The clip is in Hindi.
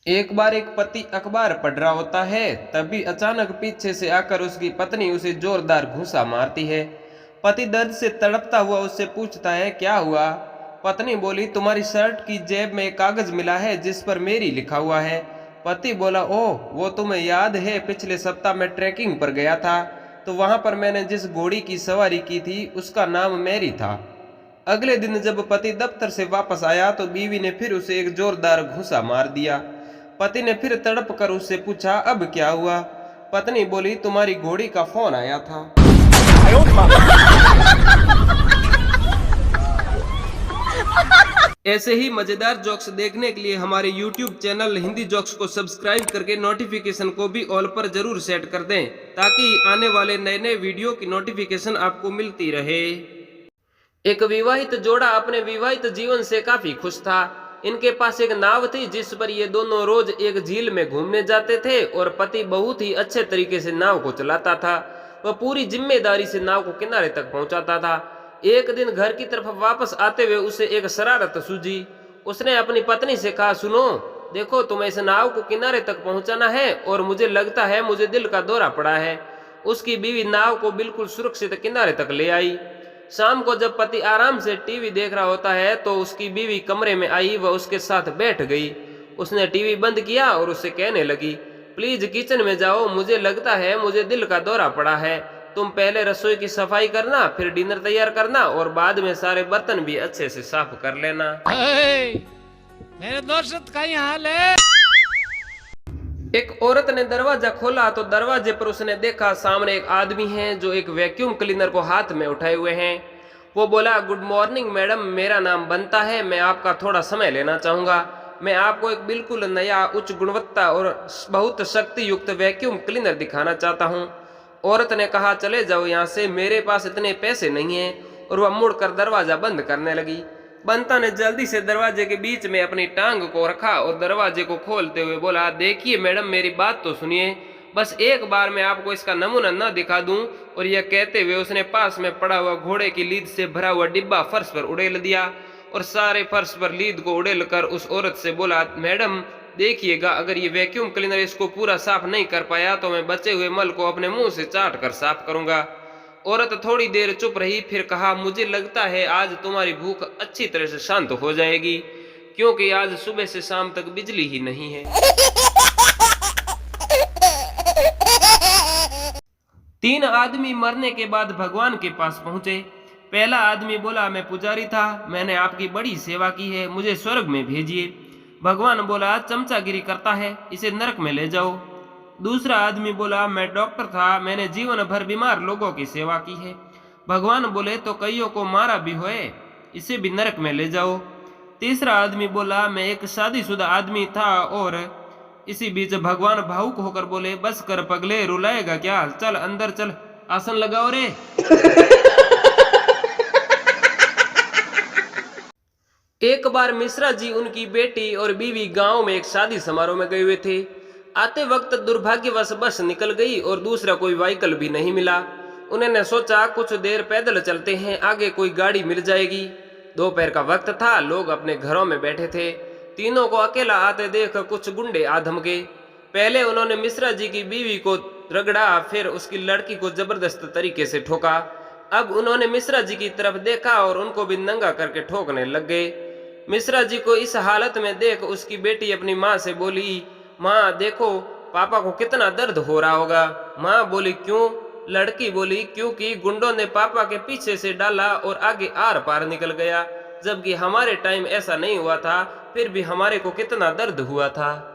एक बार एक पति अखबार पढ़ रहा होता है, तभी अचानक पीछे से आकर उसकी पत्नी उसे जोरदार घूंसा मारती है। पति दर्द से तड़पता हुआ उससे पूछता है, क्या हुआ? पत्नी बोली, तुम्हारी शर्ट की जेब में एक कागज मिला है जिस पर मेरी लिखा हुआ है। पति बोला, ओह, वो तुम्हें याद है, पिछले सप्ताह मैं ट्रैकिंग पर गया था, तो वहां पर मैंने जिस घोड़ी की सवारी की थी उसका नाम मैरी था। अगले दिन जब पति दफ्तर से वापस आया तो बीवी ने फिर उसे एक जोरदार घूंसा मार दिया। पति ने फिर तड़प कर उससे पूछा, अब क्या हुआ? पत्नी बोली, तुम्हारी घोड़ी का फोन आया था। ऐसे ही मजेदार जोक्स देखने के लिए हमारे YouTube चैनल हिंदी जोक्स को सब्सक्राइब करके नोटिफिकेशन को भी ऑल पर जरूर सेट कर दें, ताकि आने वाले नए नए वीडियो की नोटिफिकेशन आपको मिलती रहे। एक विवाहित जोड़ा अपने विवाहित जीवन से काफी खुश था। इनके पास एक नाव थी जिस पर ये दोनों रोज एक झील में घूमने जाते थे और पति बहुत ही अच्छे तरीके से नाव को चलाता था। वह पूरी जिम्मेदारी से नाव को किनारे तक पहुंचाता था। एक दिन घर की तरफ वापस आते हुए उसे एक शरारत सूझी। उसने अपनी पत्नी से कहा, सुनो, देखो, तुम्हें इस नाव को किनारे तक पहुंचाना है और मुझे लगता है मुझे दिल का दौरा पड़ा है। उसकी बीवी नाव को बिल्कुल सुरक्षित किनारे तक ले आई। शाम को जब पति आराम से टीवी देख रहा होता है तो उसकी बीवी कमरे में आई, वह उसके साथ बैठ गई। उसने टीवी बंद किया और उससे कहने लगी, प्लीज किचन में जाओ, मुझे लगता है मुझे दिल का दौरा पड़ा है। तुम पहले रसोई की सफाई करना, फिर डिनर तैयार करना और बाद में सारे बर्तन भी अच्छे से साफ कर लेना। मेरे दोस्त का हाल है। एक औरत ने दरवाजा खोला तो दरवाजे पर उसने देखा सामने एक आदमी है जो एक वैक्यूम क्लीनर को हाथ में उठाए हुए हैं। वो बोला, गुड मॉर्निंग मैडम, मेरा नाम बनता है, मैं आपका थोड़ा समय लेना चाहूँगा। मैं आपको एक बिल्कुल नया उच्च गुणवत्ता और बहुत शक्ति युक्त वैक्यूम क्लीनर दिखाना चाहता हूँ। औरत ने कहा, चले जाओ यहाँ से, मेरे पास इतने पैसे नहीं हैं। और वह मुड़कर दरवाजा बंद करने लगी। बंता ने जल्दी से दरवाजे के बीच में अपनी टांग को रखा और दरवाजे को खोलते हुए बोला, देखिए मैडम, मेरी बात तो सुनिए, बस एक बार मैं आपको इसका नमूना न दिखा दूं। और यह कहते हुए उसने पास में पड़ा हुआ घोड़े की लीद से भरा हुआ डिब्बा फर्श पर उड़ेल दिया और सारे फर्श पर लीद को उड़ेल कर उस औरत से बोला, मैडम देखिएगा, अगर ये वैक्यूम क्लीनर इसको पूरा साफ नहीं कर पाया तो मैं बचे हुए मल को अपने मुंह से चाट कर साफ करूंगा। औरत थोड़ी देर चुप रही, फिर कहा, मुझे लगता है आज तुम्हारी भूख अच्छी तरह से शांत हो जाएगी, क्योंकि आज सुबह से शाम तक बिजली ही नहीं है। 3 आदमी मरने के बाद भगवान के पास पहुंचे। पहला आदमी बोला, मैं पुजारी था, मैंने आपकी बड़ी सेवा की है, मुझे स्वर्ग में भेजिए। भगवान बोला, चमचागिरी करता है, इसे नरक में ले जाओ। दूसरा आदमी बोला, मैं डॉक्टर था, मैंने जीवन भर बीमार लोगों की सेवा की है। भगवान बोले, तो कईयों को मारा भी होए, इसे भी नरक में ले जाओ। तीसरा आदमी बोला, मैं एक शादीशुदा आदमी था। और इसी बीच भगवान भावुक होकर बोले, बस कर पगले, रुलाएगा क्या, चल अंदर चल, आसन लगाओ रे। एक बार मिश्रा जी, उनकी बेटी और बीवी गांव में एक शादी समारोह में गए हुए थे। आते वक्त दुर्भाग्यवश बस निकल गई और दूसरा कोई व्हीकल भी नहीं मिला। उन्होंने सोचा कुछ देर पैदल चलते हैं, आगे कोई गाड़ी मिल जाएगी। दोपहर का वक्त था, लोग अपने घरों में बैठे थे। तीनों को अकेला आते देख कुछ गुंडे आ धमके। पहले उन्होंने मिश्रा जी की बीवी को रगड़ा, फिर उसकी लड़की को जबरदस्त तरीके से ठोका। अब उन्होंने मिश्रा जी की तरफ देखा और उनको भी नंगा करके ठोकने लग गए। मिश्रा जी को इस हालत में देख उसकी बेटी अपनी माँ से बोली, माँ देखो, पापा को कितना दर्द हो रहा होगा। माँ बोली, क्यों? लड़की बोली, क्योंकि गुंडों ने पापा के पीछे से डाला और आगे आर पार निकल गया, जबकि हमारे टाइम ऐसा नहीं हुआ था, फिर भी हमारे को कितना दर्द हुआ था।